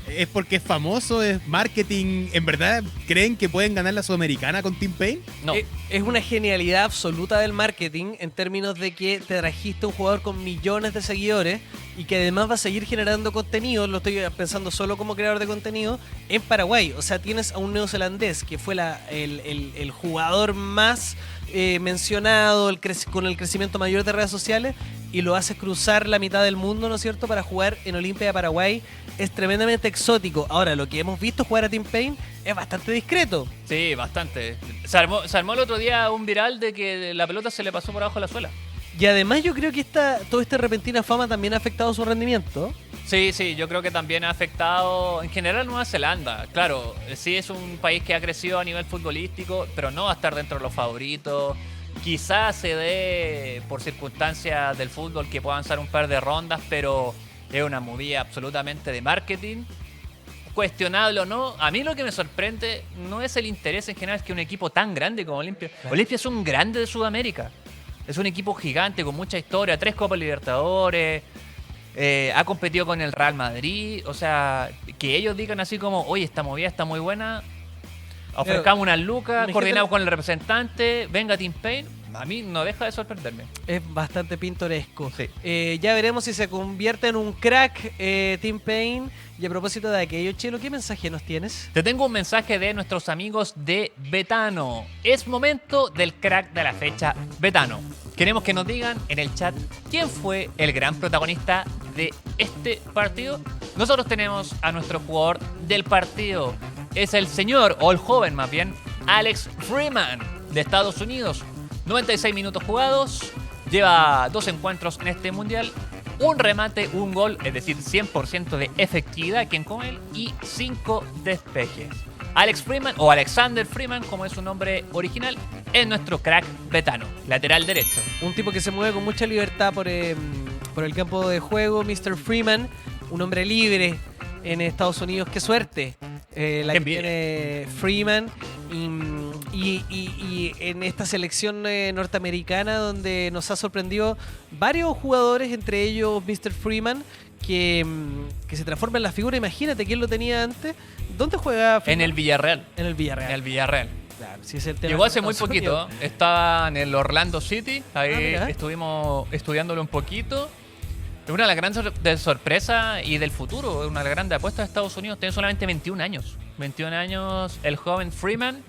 S3: ¿Es porque es famoso? ¿Es marketing? ¿En verdad creen que pueden ganar la Sudamericana con Tim Payne?
S2: No.
S1: Es una genialidad absoluta del marketing en términos de que te trajiste un jugador con millones de seguidores y que además va a seguir generando contenido, lo estoy pensando solo como creador de contenido, en Paraguay. O sea, tienes a un neozelandés que fue el jugador más mencionado, con el crecimiento mayor de redes sociales, y lo haces cruzar la mitad del mundo, ¿no es cierto?, para jugar en Olimpia de Paraguay. Es tremendamente exótico. Ahora, lo que hemos visto jugar a Tim Payne es bastante discreto.
S2: Sí, bastante. Se armó el otro día un viral de que la pelota se le pasó por abajo de la suela.
S1: Y además yo creo que toda esta repentina fama también ha afectado su rendimiento.
S2: Sí, yo creo que también ha afectado en general Nueva Zelanda. Claro, sí es un país que ha crecido a nivel futbolístico, pero no va a estar dentro de los favoritos. Quizás se dé por circunstancias del fútbol que pueda avanzar un par de rondas, pero es una movida absolutamente de marketing. Cuestionable o no, a mí lo que me sorprende no es el interés en general, es que un equipo tan grande como Olimpia. Olimpia es un grande de Sudamérica. Es un equipo gigante con mucha historia, 3 Copas Libertadores. Ha competido con el Real Madrid. O sea, que ellos digan así como, oye, esta movida está muy buena, ofrezcamos unas lucas,
S1: imagínate-
S2: coordinado con el representante, venga Tim Payne, a mí no deja de sorprenderme.
S1: Es bastante pintoresco.
S2: Sí.
S1: Ya veremos si se convierte en un crack Tim Payne. Y a propósito de aquello, Chelo, ¿qué mensaje nos tienes?
S2: Te tengo un mensaje de nuestros amigos de Betano. Es momento del crack de la fecha, Betano. Queremos que nos digan en el chat quién fue el gran protagonista de este partido. Nosotros tenemos a nuestro jugador del partido. Es el señor, o el joven más bien, Alex Freeman, de Estados Unidos. 96 minutos jugados, lleva 2 encuentros en este mundial, un remate, un gol, es decir, 100% de efectividad, quien con él, y 5 despejes. Alex Freeman, o Alexander Freeman, como es su nombre original, es nuestro crack betano, lateral derecho.
S1: Un tipo que se mueve con mucha libertad por el campo de juego, Mr. Freeman, un hombre libre en Estados Unidos. ¡Qué suerte! La que
S2: envidia.
S1: tiene Freeman. Y en esta selección norteamericana donde nos ha sorprendido varios jugadores, entre ellos Mr. Freeman, que se transforma en la figura. Imagínate quién lo tenía antes. ¿Dónde juega Freeman?
S2: En el Villarreal.
S1: En el Villarreal.
S2: En el Villarreal.
S1: Claro, si es el tema
S2: Llegó
S1: de
S2: hace muy
S1: Estados
S2: poquito.
S1: Unidos.
S2: Estaba en el Orlando City. Ahí
S1: mira.
S2: estuvimos estudiándolo un poquito. Es una de las grandes de sorpresa y del futuro. Es una de las grandes apuestas de Estados Unidos. Tiene solamente 21 años. 21 años el joven Freeman,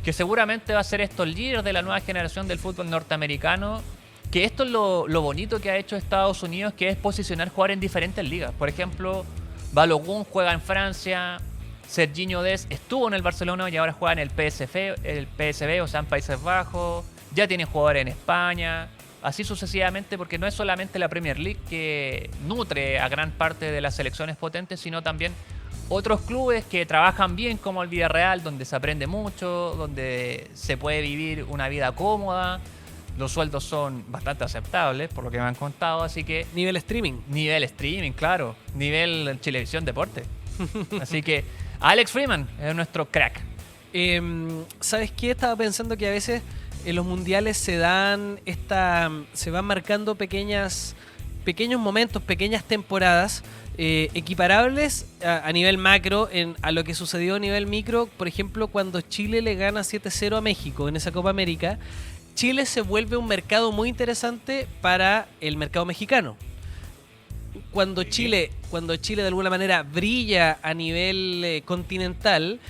S2: que seguramente va a ser el líder de la nueva generación del fútbol norteamericano. Que esto es lo bonito que ha hecho Estados Unidos, que es posicionar jugar en diferentes ligas. Por ejemplo, Balogun juega en Francia, Serginho Dest estuvo en el Barcelona y ahora juega en el PSV, o sea, en Países Bajos. Ya tiene jugadores en España, así sucesivamente, porque no es solamente la Premier League que nutre a gran parte de las selecciones potentes, sino también otros clubes que trabajan bien, como el Villarreal, donde se aprende mucho, donde se puede vivir una vida cómoda. Los sueldos son bastante aceptables, por lo que me han contado, así que...
S1: Nivel streaming.
S2: Nivel streaming, claro. Nivel Chilevisión Deporte. Así que Alex Freeman es nuestro crack.
S1: ¿Sabes qué? Estaba pensando que a veces en los mundiales se van marcando pequeños momentos, pequeñas temporadas equiparables a nivel macro a lo que sucedió a nivel micro. Por ejemplo, cuando Chile le gana 7-0 a México en esa Copa América, Chile se vuelve un mercado muy interesante para el mercado mexicano. Cuando Chile de alguna manera brilla a nivel continental,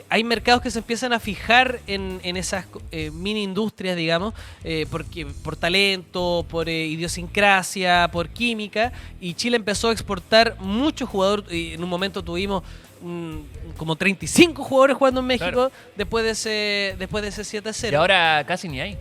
S1: hay mercados que se empiezan a fijar en esas mini industrias, digamos, por talento, por idiosincrasia, por química, y Chile empezó a exportar muchos jugadores. En un momento tuvimos como 35 jugadores jugando en México, claro, después de ese 7-0.
S2: Y ahora casi ni hay.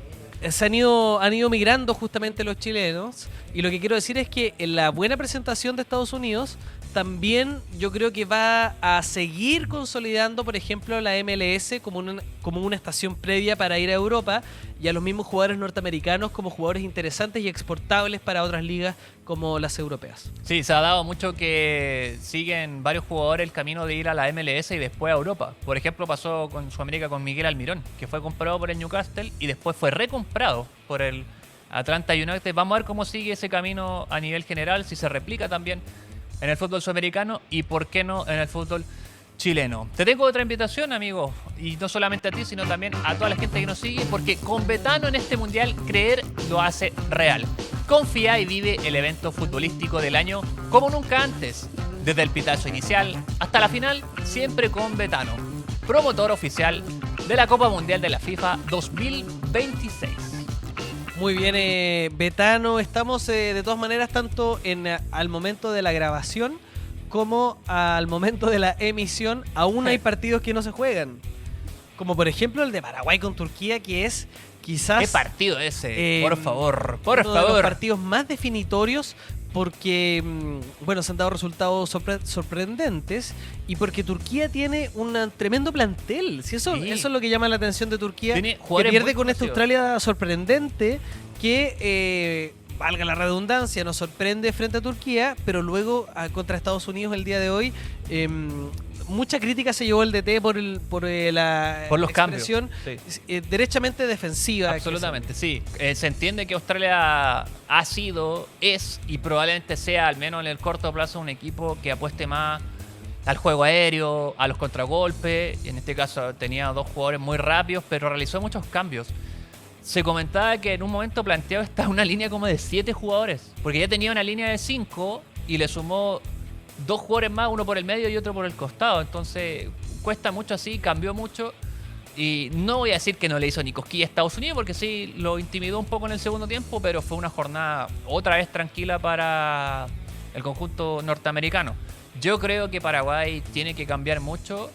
S1: Han ido migrando justamente los chilenos, y lo que quiero decir es que en la buena presentación de Estados Unidos también yo creo que va a seguir consolidando, por ejemplo, la MLS como una estación previa para ir a Europa, y a los mismos jugadores norteamericanos como jugadores interesantes y exportables para otras ligas como las europeas.
S2: Sí, se ha dado mucho que siguen varios jugadores el camino de ir a la MLS y después a Europa. Por ejemplo, pasó con Sudamérica con Miguel Almirón, que fue comprado por el Newcastle y después fue recomprado por el Atlanta United. Vamos a ver cómo sigue ese camino a nivel general, si se replica también en el fútbol sudamericano y por qué no en el fútbol chileno. Te tengo otra invitación, amigo, y no solamente a ti, sino también a toda la gente que nos sigue, porque con Betano en este mundial, creer lo hace real. Confía y vive el evento futbolístico del año como nunca antes. Desde el pitazo inicial hasta la final, siempre con Betano, promotor oficial de la Copa Mundial de la FIFA 2026.
S1: Muy bien, Betano. Estamos de todas maneras tanto al momento de la grabación como al momento de la emisión. Aún hay partidos que no se juegan, como por ejemplo el de Paraguay con Turquía, que es quizás...
S2: ¿Qué partido ese? Por favor, por
S1: uno
S2: favor.
S1: de los partidos más definitorios, porque se han dado resultados sorprendentes, y porque Turquía tiene un tremendo plantel. Si eso es lo que llama la atención de Turquía, que pierde con esta Australia sorprendente, que valga la redundancia, nos sorprende frente a Turquía, pero luego contra Estados Unidos el día de hoy, mucha crítica se llevó el DT por los
S2: expresión
S1: cambios, derechamente defensiva.
S2: Absolutamente, sí. Se entiende que Australia es y probablemente sea, al menos en el corto plazo, un equipo que apueste más al juego aéreo, a los contragolpes. En este caso tenía 2 jugadores muy rápidos, pero realizó muchos cambios. Se comentaba que en un momento planteado está una línea como de 7 jugadores, porque ya tenía una línea de 5 y le sumó 2 jugadores más, uno por el medio y otro por el costado. Entonces cuesta mucho así, cambió mucho, y no voy a decir que no le hizo ni cosquilla a Estados Unidos, porque sí lo intimidó un poco en el segundo tiempo, pero fue una jornada otra vez tranquila para el conjunto norteamericano. Yo creo que Paraguay tiene que cambiar mucho.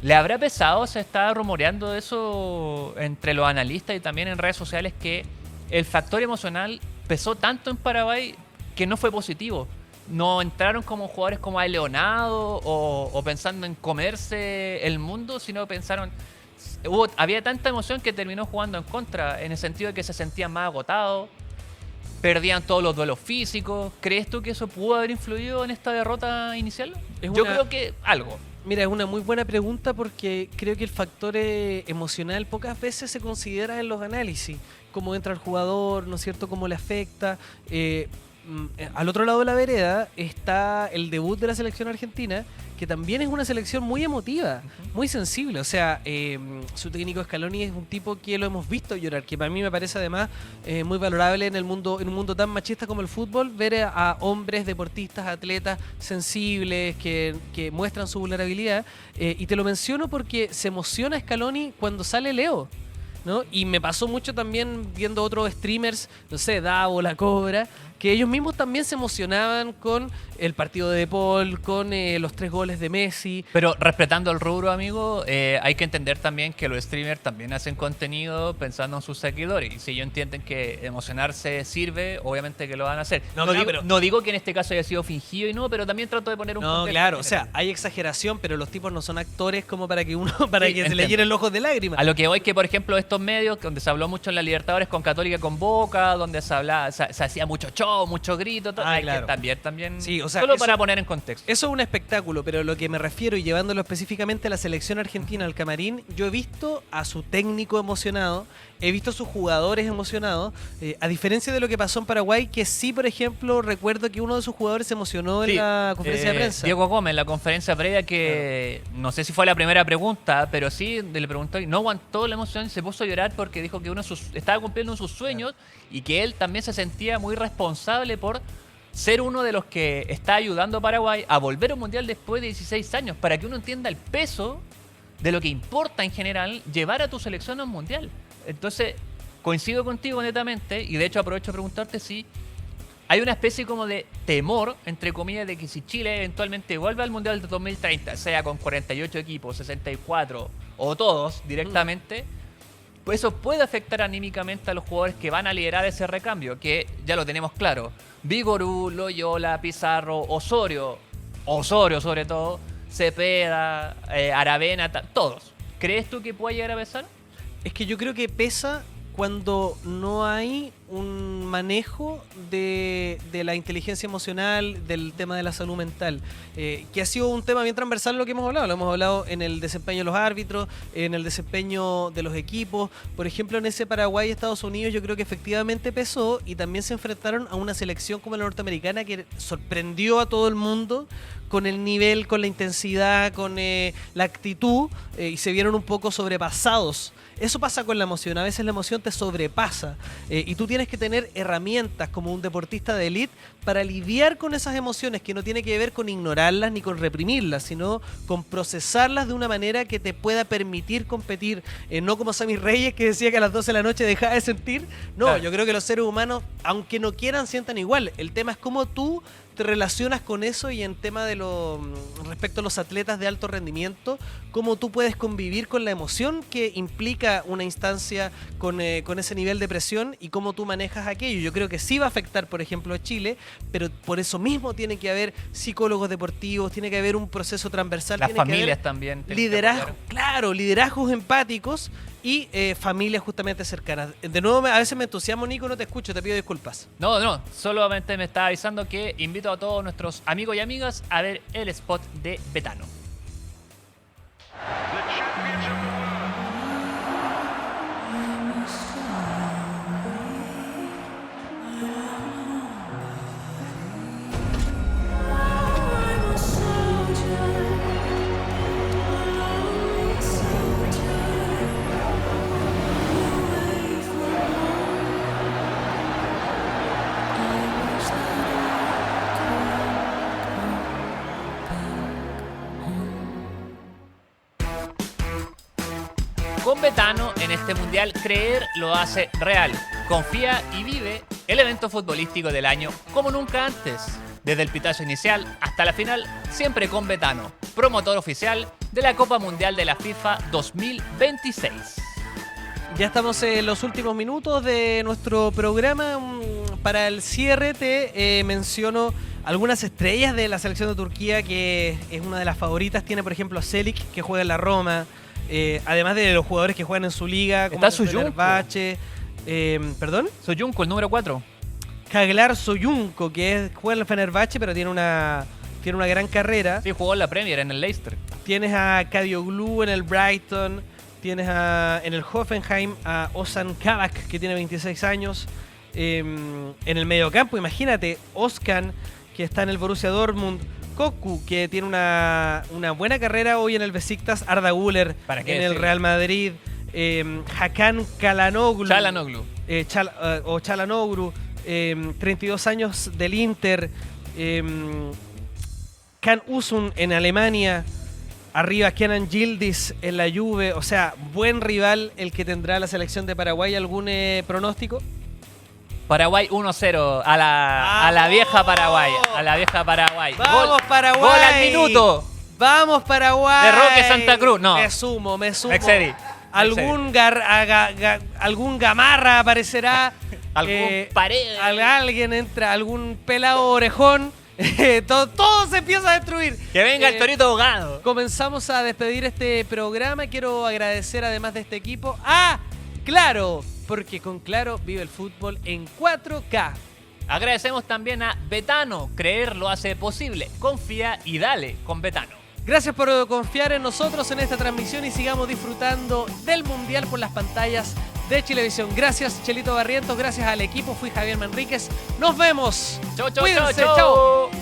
S2: ¿Le habrá pesado? Se está rumoreando de eso entre los analistas y también en redes sociales, que el factor emocional pesó tanto en Paraguay que no fue positivo. No entraron como jugadores como a Leonardo o pensando en comerse el mundo, sino pensaron... había tanta emoción que terminó jugando en contra, en el sentido de que se sentían más agotados, perdían todos los duelos físicos. ¿Crees tú que eso pudo haber influido en esta derrota inicial? Yo creo que algo.
S1: Mira, es una muy buena pregunta porque creo que el factor emocional pocas veces se considera en los análisis. Cómo entra el jugador, ¿no es cierto? Cómo le afecta. Al otro lado de la vereda está el debut de la selección argentina, que también es una selección muy emotiva, muy sensible. O sea, su técnico Scaloni es un tipo que lo hemos visto llorar, que para mí me parece además muy valorable en un mundo tan machista como el fútbol, ver a hombres, deportistas, atletas sensibles que muestran su vulnerabilidad. Y te lo menciono porque se emociona Scaloni cuando sale Leo, ¿no? Y me pasó mucho también viendo otros streamers, no sé, Davo, La Cobra, que ellos mismos también se emocionaban con el partido de De Paul, con los 3 goles de Messi.
S2: Pero respetando el rubro, amigo, hay que entender también que los streamers también hacen contenido pensando en sus seguidores. Y si ellos entienden que emocionarse sirve, obviamente que lo van a hacer. No digo que en este caso haya sido fingido y no, pero también trato de poner un
S1: contexto. No, claro, o sea, hay exageración, pero los tipos no son actores como para que se le llenen los ojos de lágrimas.
S2: A lo que voy que, por ejemplo, estos medios, donde se habló mucho en la Libertadores con Católica con Boca, donde se hacía mucho show, mucho grito,
S1: claro.
S2: que también
S1: sí, o sea,
S2: solo para poner en contexto.
S1: Eso es un espectáculo, pero lo que me refiero, y llevándolo específicamente a la selección argentina, al camarín, yo he visto a su técnico emocionado, he visto a sus jugadores emocionados, a diferencia de lo que pasó en Paraguay, que sí, por ejemplo, recuerdo que uno de sus jugadores se emocionó en la conferencia de prensa.
S2: Diego Gómez, en la conferencia previa, que no sé si fue la primera pregunta, pero sí le preguntó y no aguantó la emoción y se puso a llorar porque dijo que estaba cumpliendo sus sueños y que él también se sentía muy responsable por ser uno de los que está ayudando a Paraguay a volver a un mundial después de 16 años, para que uno entienda el peso de lo que importa en general llevar a tu selección a un mundial. Entonces, coincido contigo netamente, y de hecho aprovecho a preguntarte si hay una especie como de temor, entre comillas, de que si Chile eventualmente vuelve al mundial de 2030, sea con 48 equipos, 64 o todos directamente, pues eso puede afectar anímicamente a los jugadores que van a liderar ese recambio, que ya lo tenemos claro. Vigorú, Loyola, Pizarro, Osorio sobre todo, Cepeda, Aravena, todos. ¿Crees tú que puede llegar a pesar?
S1: Es que yo creo que pesa cuando no hay un manejo de la inteligencia emocional, del tema de la salud mental, que ha sido un tema bien transversal lo que hemos hablado en el desempeño de los árbitros, en el desempeño de los equipos. Por ejemplo, en ese Paraguay-Estados Unidos yo creo que efectivamente pesó, y también se enfrentaron a una selección como la norteamericana que sorprendió a todo el mundo con el nivel, con la intensidad, con la actitud, y se vieron un poco sobrepasados. Eso pasa con la emoción, a veces la emoción te sobrepasa, y tú tienes que tener herramientas como un deportista de élite para lidiar con esas emociones, que no tiene que ver con ignorarlas ni con reprimirlas, sino con procesarlas de una manera que te pueda permitir competir, no como Sammy Reyes, que decía que a las 12 de la noche dejaba de sentir. No, claro. Yo creo que los seres humanos, aunque no quieran, sientan igual. El tema es cómo tú te relacionas con eso, y en tema de respecto a los atletas de alto rendimiento, cómo tú puedes convivir con la emoción que implica una instancia con ese nivel de presión, y cómo tú manejas aquello. Yo creo que sí va a afectar, por ejemplo, a Chile, pero por eso mismo tiene que haber psicólogos deportivos, tiene que haber un proceso transversal.
S2: Las
S1: tiene
S2: familias
S1: que haber
S2: también.
S1: Liderazgos empáticos y familias justamente cercanas. De nuevo, a veces me entusiasmo, Nico, no te escucho, te pido disculpas.
S2: No, solamente me estaba avisando que invito a todos nuestros amigos y amigas a ver el spot de Betano. Con Betano, en este mundial, creer lo hace real. Confía y vive el evento futbolístico del año como nunca antes. Desde el pitazo inicial hasta la final, siempre con Betano, promotor oficial de la Copa Mundial de la FIFA 2026.
S1: Ya estamos en los últimos minutos de nuestro programa. Para el cierre te menciono algunas estrellas de la selección de Turquía, que es una de las favoritas. Tiene, por ejemplo, a Selik, que juega en la Roma. Además de los jugadores que juegan en su liga, como
S2: Fenerbahce.
S1: ¿Perdón?
S2: Soyuncu, el número 4.
S1: Caglar Soyuncu, que juega en el Fenerbahce, pero tiene una gran carrera.
S2: Sí, jugó en la Premier, en el Leicester.
S1: Tienes a Kadioglu en el Brighton. Tienes en el Hoffenheim a Ozan Kabak, que tiene 26 años. En el mediocampo, imagínate, Özcan, que está en el Borussia Dortmund. Cocu, que tiene una buena carrera hoy en el Besiktas. Arda Güler en el Real Madrid. Hakan Çalhanoğlu. Çalhanoğlu. 32 años del Inter. Can Usun en Alemania. Arriba Kenan Yildiz en la Juve. O sea, buen rival el que tendrá la selección de Paraguay. ¿Algún pronóstico?
S2: Paraguay 1-0 a la vieja Paraguay. A la vieja Paraguay.
S1: ¡Vamos, Paraguay!
S2: ¡Gol al minuto!
S1: ¡Vamos, Paraguay!
S2: De Roque Santa Cruz. No.
S1: Me sumo.
S2: Excedí.
S1: Algún gamarra aparecerá.
S2: Algún pared.
S1: Alguien entra, algún pelado orejón. todo se empieza a destruir.
S2: Que venga el Torito Ahogado.
S1: Comenzamos a despedir este programa. Quiero agradecer, además de este equipo, a Claro, porque con Claro vive el fútbol en 4K.
S2: Agradecemos también a Betano. Creer lo hace posible. Confía y dale con Betano.
S1: Gracias por confiar en nosotros en esta transmisión y sigamos disfrutando del Mundial por las pantallas de Chilevisión. Gracias, Chelito Barrientos. Gracias al equipo. Fui Javier Manríquez. Nos vemos.
S2: Chau, chau,
S1: Cuídense.
S2: chau, chau.
S1: Chau.